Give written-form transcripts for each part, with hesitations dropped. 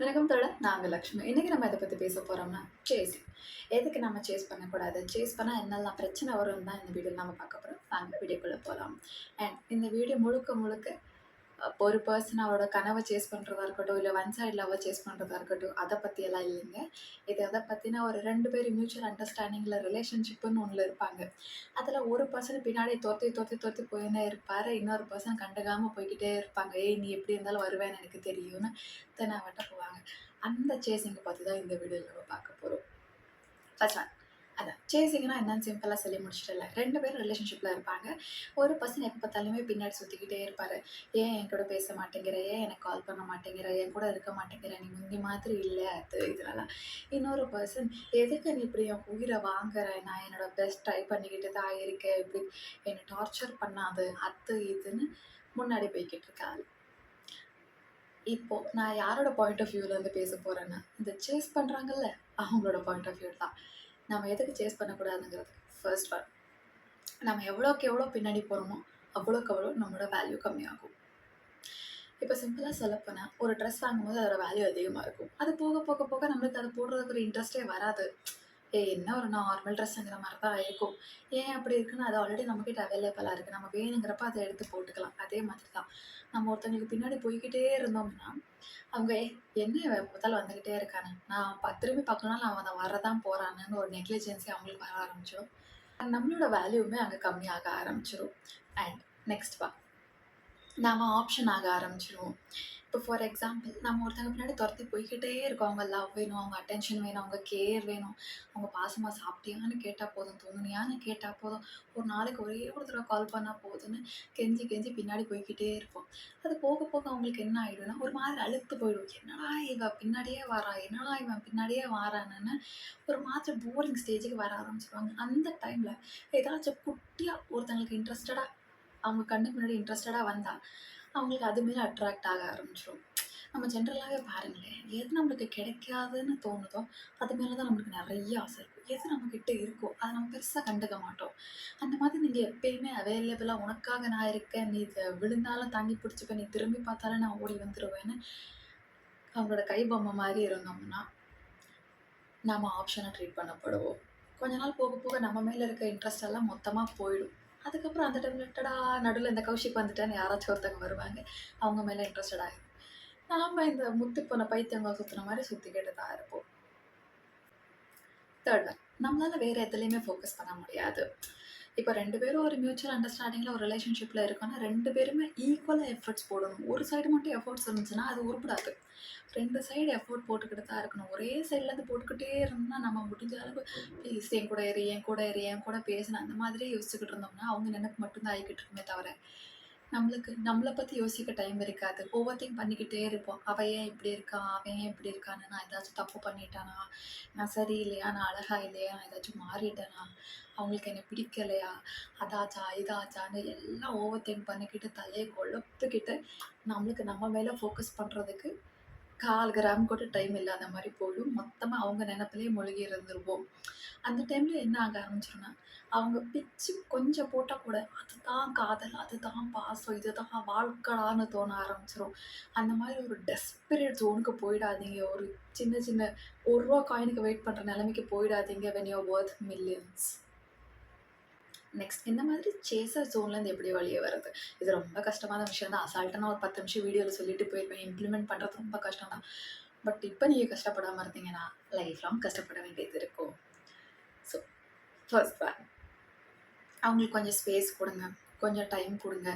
வணக்கம் தோழர். நான் உங்க லக்ஷ்மி. இன்னைக்கு நம்ம எத பத்தி பேச போறோம்னா, சேசிங். எதுக்கு நம்ம சேஸ் பண்ணக்கூடாது? சேஸ் பண்ணா என்னெல்லாம் பிரச்சனை வரும்னு தான் இந்த வீடியோல நம்ம பார்க்க போறோம். வாங்க வீடியோக்குள்ள போலாம். அண்ட் இந்த வீடியோ முழுக்க முழுக்க ஒரு பெர்சன் அவரோட கனவ சேஸ் பண்றதா இருக்கட்டும், இல்ல ஒன் சைடு லவ்வ சேஸ் பண்றதா இருக்கட்டும், அத பத்தியெல்லாம் இல்லைங்க. இது எத பத்தினா ஒரு 2 பேரும் மியூச்சுவல் அண்டர்ஸ்டாண்டிங்ல ரிலேஷன்ஷிப்ன்னு ஒண்ணுல இருப்பாங்க. அதுல ஒரு பெர்சன் பின்னாடி தொரத்தி போயின்னே இருப்பாரு. இன்னொரு பெர்சன் கண்டுக்காம போய்க்கிட்டே இருப்பாங்க. "ஏய் நீ எப்படி இருந்தாலும் வருவேன்னு எனக்கு தெரியும்னு" தெனாவட்டா போவாங்க. அந்த சேசிங்க பத்தி தான் இந்த வீடியோல நம்ம பார்க்க போறோம். First one. அதான் சேசிங்னா என்னன்னு சிம்பிளா சொல்லி முடிச்சுட்டேன்ல. 2 பேரும் ரிலேஷன்ஷிப்ல இருப்பாங்க. ஒரு பர்சன் எப்ப பார்த்தாலுமே பின்னாடி சுத்திக்கிட்டே இருப்பாரு. "ஏன் என் கூட பேச மாட்டேங்கிற? ஏன் எனக்கு கால் பண்ண மாட்டேங்கிற? என் கூட இருக்க மாட்டேங்கிற? நீ முந்தி மாதிரி இல்ல." அது இதெல்லாம். இன்னொரு பர்சன், "எதுக்கு நீ இப்படி என் உயிர வாங்குற? நான் என்னோட பெஸ்ட் ட்ரை பண்ணிக்கிட்டு தான் இருக்கேன். இப்படி என்ன டார்ச்சர் பண்ணாத." அது இதுன்னு முன்னாடி போய்க்கிட்டு இருக்க ஆளு. இப்போ நான் யாரோட பாயிண்ட் ஆஃப் வியூல இருந்து பேச போறேன்னா, இந்த சேஸ் பண்றாங்கல்ல, அவங்களோட பாயிண்ட் ஆஃப் வியூ தான். நம்ம எதுக்கு சேஸ் பண்ணக்கூடாதுங்கிறது. ஃபர்ஸ்ட் ஒன், நம்ம எவ்வளோக்கு எவ்வளோ பின்னாடி போறோமோ, அவ்வளோக்கு அவ்வளோ நம்மளோட வேல்யூ கம்மியாகும். இப்போ சிம்பிளா சொல்லப்போனா, ஒரு ட்ரெஸ் வாங்கும்போது அதோட வேல்யூ அதிகமா இருக்கும். அது போக போக போக நம்மளுக்கு அது போடுறதுக்கு ஒரு இன்ட்ரெஸ்ட்டே வராது. என்ன ஒரு நார்மல் ட்ரெஸ்ஸுங்கிற மாரி தான் இருக்கும். ஏன் அப்படி இருக்குன்னா, அது ஆல்ரெடி நம்மகிட்ட அவைலபிளா இருக்கு. நம்ம வேணுங்கிறப்ப அத எடுத்து போட்டுக்கலாம். அதே மாதிரி தான். நம்ம ஒருத்தவங்களுக்கு பின்னாடி போய்க்கிட்டே இருந்தோம்னா, அவங்க என்ன இவன் எப்ப பார்த்தாலும் வந்துகிட்டே இருக்கானே, நான் திரும்பி பார்க்கலனாலும் அவன் அத வரதான் போறானேன்னு ஒரு நெக்லிஜென்சி அவங்களுக்கு வர ஆரம்பிச்சுரும். நம்மளோட வேல்யூவுமே அங்க கம்மியாக ஆரம்பிச்சுரும். அண்ட் நெக்ஸ்ட் நாம ஆப்ஷன் ஆக ஆரம்பிச்சுருவோம். இப்போ ஃபார் எக்ஸாம்பிள் நம்ம ஒருத்தங்க பின்னாடி தொரத்தி போய்க்கிட்டே இருக்கோம். அவங்க லவ் வேணும், அவங்க அட்டென்ஷன் வேணும், அவங்க கேர் வேணும், அவங்க பாசமா சாப்பிட்டியான்னு கேட்டா போதும், தூங்குனியான்னு கேட்டா போதும், ஒரு நாளைக்கு ஒரே ஒரு தடவ கால் பண்ணா போதும்ன்னு கெஞ்சி கெஞ்சி பின்னாடி போய்க்கிட்டே இருப்போம். அது போக போக அவங்களுக்கு என்ன ஆயிடும்னா, ஒரு மாதிரி அலுத்து போயிடும். என்னடா இவ பின்னாடியே வரா, என்னடா இவன் பின்னாடியே வாரான்னு ஒரு மாதிரி போரிங் ஸ்டேஜுக்கு வர ஆரம்பிச்சுருவாங்க. அந்த டைம்ல ஏதாச்சும் குட்டியா ஒருத்தங்களுக்கு இன்ட்ரெஸ்டடா அவங்க கண்ணுக்கு முன்னாடி இன்ட்ரெஸ்டடா வந்தா, அவங்களுக்கு அது மேல அட்ராக்ட் ஆக ஆரம்பிச்சுரும். நம்ம ஜென்ரலாவே பாருங்களேன், எது நம்மளுக்கு கிடைக்காதுன்னு தோணுதோ, அது மேல தான் நம்மளுக்கு நெறைய ஆசை இருக்கும். எது நம்மகிட்ட இருக்கோ, அத நம்ம பெருசா கண்டுக்க மாட்டோம். அந்த மாதிரி நீங்க எப்பயுமே அவைலபிளா உனக்காக நான் இருக்கேன், நீ விழுந்தாலும் தாங்கி பிடிச்சுப்ப, நீ திரும்பி பார்த்தாலும் நான் ஓடி வந்துருவேன்னு, அவங்களோட கை பொம்மை மாரி இருந்தோம்னா, நாம ஆப்ஷனா ட்ரீட் பண்ணப்படுவோம். கொஞ்ச நாள் போக போக நம்ம மேல இருக்க இன்ட்ரெஸ்ட் எல்லாம் மொத்தமா போயிடும். அதுக்கப்புறம் அந்த டைம்ல டடா நடுவுல இந்த கௌஷிக் வந்துட்டான்னு யாராச்சும் ஒருத்தவங்க வருவாங்க. அவங்க மேல இன்ட்ரெஸ்டட் ஆயிரும். நாம இந்த முத்தி போன பைத்தியங்கள் சுத்துன மாரி சுத்திக்கிட்டு தான் இருப்போம். தேர்ட் ஒன், நம்மளால வேற எதுலயுமே ஃபோக்கஸ் பண்ண முடியாது. இப்போ 2 பேரும் ஒரு மியூச்சுவல் அண்டர்ஸ்டாண்டிங்ல ஒரு ரிலேஷன்ஷிப்ல இருக்கோம்னா, 2 பேருமே ஈக்குவலா எஃபர்ட்ஸ் போடணும். ஒரு சைடு மட்டும் எஃபர்ட்ஸ் இருந்துச்சுன்னா, அது உருப்படாது. 2 சைடு எஃபோர்ட் போட்டுக்கிட்டு தான் இருக்கணும். ஒரே சைட்லேருந்து போட்டுக்கிட்டே இருந்தோம்னா, நம்ம முடிஞ்ச அளவு ப்ளீஸ் என் கூட இரு, என் கூட இரு, என் கூட பேசுன்னு அந்த மாதிரியே யோசிச்சுக்கிட்டு இருந்தோம்னா, அவங்க நினைப்பு மட்டும் தான் ஆகிக்கிட்டு இருக்குமே தவிர, நம்மள பத்தி யோசிக்க டைம் இருக்காது. ஓவர் திங்க் பண்ணிக்கிட்டே இருப்போம். அவ ஏன் இப்படி இருக்கா? அவன் ஏன் இப்படி இருக்கான்னு, நான் ஏதாச்சும் தப்பு பண்ணிட்டேனா? நான் சரியில்லையா? நான் அழகா இல்லையா? நான் ஏதாச்சும் மாறிட்டேனா? அவங்களுக்கு என்ன பிடிக்கலையா? அதாச்சா, இதாச்சான்னு எல்லாம் ஓவர் திங்க் பண்ணிக்கிட்டு, தலைய குழப்பிக்கிட்டு, நம்மளுக்கு நம்ம மேல ஃபோக்கஸ் பண்றதுக்கு 1/4 கிராம் கூட டைம் இல்லாத மாரி போயிடும். மொத்தமா அவங்க நெனப்பிலேயே மூழ்கி இருந்துருவோம். அந்த டைம்ல என்ன ஆக ஆரம்பிச்சுரும்னா, அவங்க பிச்சு கொஞ்சம் போட்டா கூட, அதுதான் காதல், அதுதான் பாசம், இதுதான் வாழ்க்கைடான்னு தோண ஆரம்பிச்சுரும். அந்த மாரி ஒரு டெஸ்பரேட் ஜோனுக்கு போயிடாதீங்க. ஒரு சின்ன சின்ன ரூ. 1 காயினுக்கு வெயிட் பண்ற நெலைமைக்கு போயிடாதீங்க. When you are Worth millions. Next இந்த மாதிரி சேசர் ஜோன்லேருந்து எப்படி வெளிய வர்றது? இது ரொம்ப கஷ்டமான விஷயம் தான். அசால்ட்டா நான் ஒரு 10 நிமிஷம் வீடியோல சொல்லிட்டு போயிருப்பேன். இம்ப்ளிமெண்ட் பண்றது ரொம்ப கஷ்டம் தான். பட் இப்ப நீங்க கஷ்டப்படாம இருந்தீங்கன்னா, லைஃப் லாங் கஷ்டப்பட வேண்டியது இருக்கும். ஸோ ஃபர்ஸ்ட் ஒன், அவங்களுக்கு கொஞ்சம் ஸ்பேஸ் குடுங்க. கொஞ்சம் டைம் குடுங்க.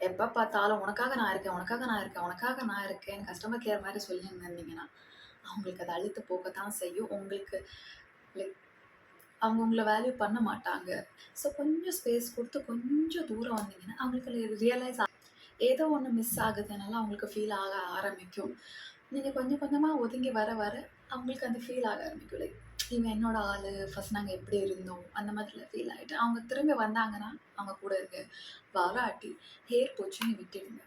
எப்ப பார்த்தாலும் உனக்காக நான் இருக்கேன், உனக்காக நான் இருக்கேன், உனக்காக நான் இருக்கேன்னு கஸ்டமர் கேர் மாரி சொல்லின்னு இருந்தீங்கன்னா, அவங்களுக்கு அது அலுத்து போகத்தான் செய்யும். உங்களுக்கு லைக் அவங்க உங்கள வேல்யூ பண்ண மாட்டாங்க. ஸோ கொஞ்சம் ஸ்பேஸ் குடுத்து கொஞ்சம் தூரம் வந்தீங்கன்னா, அவங்களுக்கு ரியலைஸ் ஏதோ ஒண்ணு மிஸ் ஆகுதுனால அவங்களுக்கு ஃபீல் ஆக ஆரம்பிக்கும். நீங்க கொஞ்சம் கொஞ்சமா ஒதுங்கி வர வர அவங்களுக்கு அந்த ஃபீல் ஆக ஆரம்பிக்கும். லைக் இவன் என்னோட ஆளு, ஃபர்ஸ்ட் நாங்க எப்படி இருந்தோம், அந்த மாதிரிலாம் ஃபீல் ஆயிட்டு, அவங்க திரும்பி வந்தாங்கன்னா, அவங்க கூட இருங்க. வராட்டி ஹேர் போச்சுன்னு விட்டுடுங்க.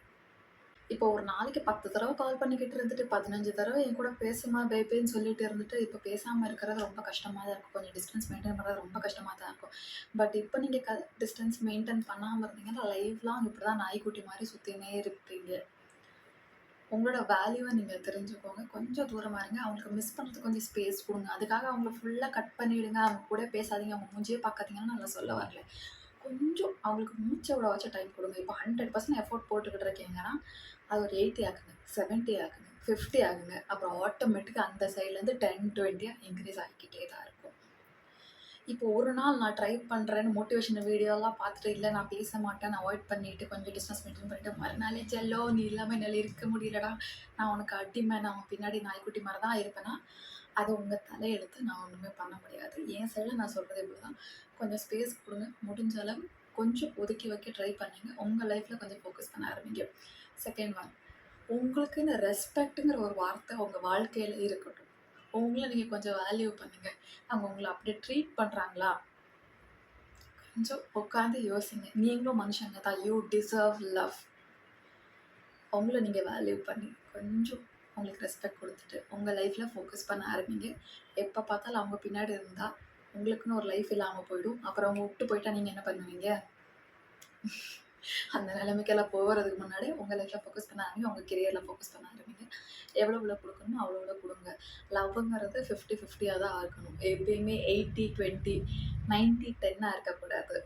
இப்போ ஒரு நாளைக்கு 10 தடவ கால் பண்ணிக்கிட்டு இருந்துட்டு, 15 தடவ என் கூட பேசுமா பேபேன்னு சொல்லிட்டு இருந்துட்டு, இப்ப பேசாம இருக்கிறது ரொம்ப கஷ்டமா தான் இருக்கும். கொஞ்சம் டிஸ்டன்ஸ் மெயின்டெயின் பண்றது ரொம்ப கஷ்டமா தான் இருக்கும். பட் இப்ப நீங்க டிஸ்டன்ஸ் மெயின்டெயின் பண்ணாம இருந்தீங்கன்னா, லைஃப் லாங் இப்படிதான் நாய்க்குட்டி மாரி சுத்தினே இருப்பீங்க. உங்களோட வேல்யூவை நீங்கள் தெரிஞ்சுக்கோங்க. கொஞ்சம் தூரமா இருங்க. அவங்களுக்கு மிஸ் பண்ணுறதுக்கு கொஞ்சம் ஸ்பேஸ் குடுங்க. அதுக்காக அவங்கள ஃபுல்லா கட் பண்ணிடுங்க. அவங்க கூட பேசாதீங்க. அவங்க மூஞ்சியே பார்க்காதீங்கன்னு நான் சொல்ல வரல. கொஞ்சம் அவங்களுக்கு மூச்ச விட வச்சு டைம் குடுங்க. இப்போ 100% எஃபோர்ட் போட்டுக்கிட்டு இருக்கீங்கன்னா, அது ஒரு 80 ஆக்குங்க, 70 ஆக்குங்க, 50 ஆகுங்க. அப்புறம் ஆட்டோமேட்டிக்கா அந்த சைட்லேருந்து 10, 20 இன்க்ரீஸ் ஆகிக்கிட்டே தான் இருக்கும். இப்போ ஒரு நாள் நான் ட்ரை பண்ணுறேன்னு மோட்டிவேஷனல் வீடியோலாம் பார்த்துட்டு, இல்ல நான் பேச மாட்டேன், அவாய்ட் பண்ணிட்டு கொஞ்சம் டிஸ்டன்ஸ் மெயின்டெயின் பண்ணிட்டு, மறுநாளே "செல்லோ நீ இல்லாம என்னால இருக்க முடியலடா, நான் உனக்கு அடிமை, நான் உன் பின்னாடி நாய்க்குட்டி மாரி தான் இருப்பேனா", அது உங்க தலையெழுத்து. நான் ஒண்ணுமே பண்ண முடியாது. என் சைடுல நான் சொல்றது இப்படிதான். கொஞ்சம் ஸ்பேஸ் குடுங்க. முடிஞ்ச அளவு கொஞ்சம் ஒதுக்கி வைக்க ட்ரை பண்ணுங்க. உங்க லைஃப்ல கொஞ்சம் ஃபோக்கஸ் பண்ண ஆரம்பிங்க. செகண்ட் ஒன், உங்களுக்குன்னு ரெஸ்பெக்ட்ங்கிற ஒரு வார்த்தை உங்க வாழ்க்கையில இருக்கட்டும். உங்கள நீங்க கொஞ்சம் வேல்யூ பண்ணுங்க. அவங்க உங்கள அப்படியே ட்ரீட் பண்றாங்களா? கொஞ்சம் உட்காந்து யோசிங்க. நீங்களும் மனுஷங்க தான். You deserve love. உங்கள நீங்க வேல்யூ பண்ணி, கொஞ்சம் அவங்களுக்கு ரெஸ்பெக்ட் குடுத்துட்டு, உங்க லைஃப்ல ஃபோக்கஸ் பண்ண ஆரம்பிங்க. எப்ப பார்த்தாலும் அவங்க பின்னாடி இருந்தா, உங்களுக்குன்னு ஒரு லைஃப் இல்லாம போயிடும். அப்புறம் அவங்க விட்டு போயிட்டா நீங்க என்ன பண்ணுவீங்க? அந்த நிலைமைக்கெல்லாம் போறதுக்கு முன்னாடி உங்க லைஃப்ல ஃபோக்கஸ் பண்ண ஆரம்பிங்க. உங்க கெரியர்ல ஃபோக்கஸ் பண்ண ஆரம்பிங்க. எவ்வளோ குடுக்கணுமோ அவ்வளோ குடுங்க. லவ்வுங்கிறது 50, 50 தான் இருக்கணும். எப்பயுமே 80, 20, 90, 10 இருக்கக்கூடாது.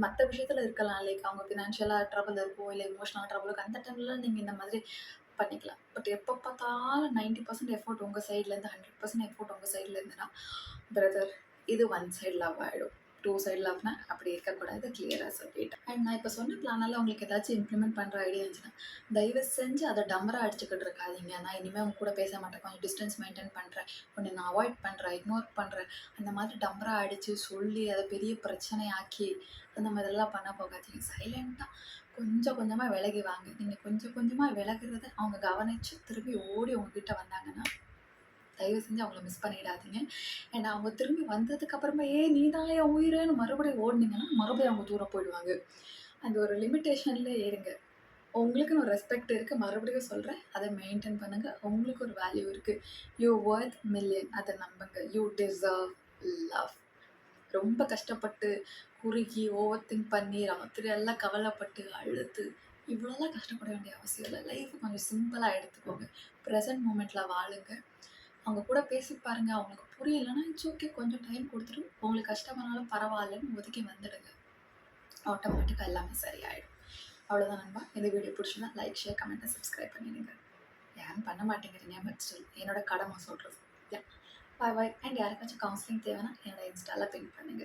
மத்த விஷயத்துல இருக்கலாம். லைக் அவங்க ஃபினான்ஷியலா ட்ரபிள் இருக்கும், இல்ல எமோஷனலா ட்ரபிள் இருக்கும். அந்த டைம்ல நீங்க இந்த மாதிரி பண்ணிக்கலாம். பட் எப்ப பார்த்தாலும் 90% எஃபோர்ட் உங்க சைட்லேருந்து, 100% எஃபோர்ட் உங்க சைட்ல இருந்துன்னா, பிரதர், இது ஒன் சைடு லவ் ஆயிடும். 2 சைடு லவ்னா அப்படி இருக்கக்கூடாது. கிளியரா சொல்லிட்டேன். அண்ட் நான் இப்போ சொன்ன பிளானெல்லாம் உங்களுக்கு ஏதாச்சும் இம்ப்ளிமெண்ட் பண்ணுற ஐடியா இருந்துச்சுன்னா, தயவு செஞ்சு அதை டம்பரா அடிச்சுக்கிட்டு இருக்காதீங்க. நான் இனிமேல் உங்க கூட பேச மாட்டேன், கொஞ்சம் டிஸ்டன்ஸ் மெயின்டைன் பண்ணுறேன், உன்னை நான் அவாய்ட் பண்ணுறேன், இக்னோர் பண்ணுறேன், அந்த மாதிரி டம்பரா அடித்து சொல்லி அதை பெரிய பிரச்சனையாக்கி அந்த மாதிரிலாம் பண்ண போகாதீங்க. சைலண்ட்டாக கொஞ்சம் கொஞ்சமாக விலகி வாங்க. நீங்கள் கொஞ்சம் கொஞ்சமாக விலகுறத அவங்க கவனித்து திரும்பி ஓடி உங்ககிட்ட வந்தாங்கன்னா, தயவு செஞ்சு அவங்கள மிஸ் பண்ணிடாதீங்க. அண்ட் அவங்க திரும்பி வந்ததுக்கு அப்புறமா நீ தான் என் உயிரேன்னு மறுபடியும் ஓடுனீங்கன்னா, மறுபடியும் அவங்க தூரம் போயிடுவாங்க. அந்த ஒரு லிமிட்டேஷன்ல இருங்க. உங்களுக்குன்னு ஒரு ரெஸ்பெக்ட் இருக்கு. மறுபடியும் சொல்றேன். அதை மெயின்டெயின் பண்ணுங்க. உங்களுக்கு ஒரு வேல்யூ இருக்கு. You Worth million. அதை நம்புங்க. You deserve love. ரொம்ப கஷ்டப்பட்டு, குறுகி, ஓவர் திங்க் பண்ணி, ராத்திரி எல்லாம் கவலைப்பட்டு, அழுது, இவ்வளோலாம் கஷ்டப்பட வேண்டிய அவசியம் இல்லை. லைஃப் கொஞ்சம் சிம்பிளா எடுத்துக்கோங்க. ப்ரெசன்ட் மூமெண்ட்ல வாழுங்க. அவங்க கூட பேசி பாருங்க. அவங்களுக்கு புரியலைன்னா இட்ஸ் ஓகே. கொஞ்சம் டைம் கொடுத்துட்டு, உங்களுக்கு கஷ்டமானாலும் பரவாயில்லன்னு ஒதுக்கி வந்துடுங்க. ஆட்டோமேட்டிக்காக எல்லாமே சரியாயிடும். அவ்வளோதான் நண்பா. இந்த வீடியோ பிடிச்சிருந்தா லைக், ஷேர், கமெண்ட், சப்ஸ்கிரைப் பண்ணிடுங்க. யாரும் பண்ண மாட்டேங்கிறீங்க, பட் ஸ்டில் என்னோட கடமை சொல்கிறது. பாய் பாய். அண்ட் யாருக்காச்சும் கவுன்சிலிங் தேவைன்னா என்னோட இன்ஸ்டால பின் பண்ணுங்க.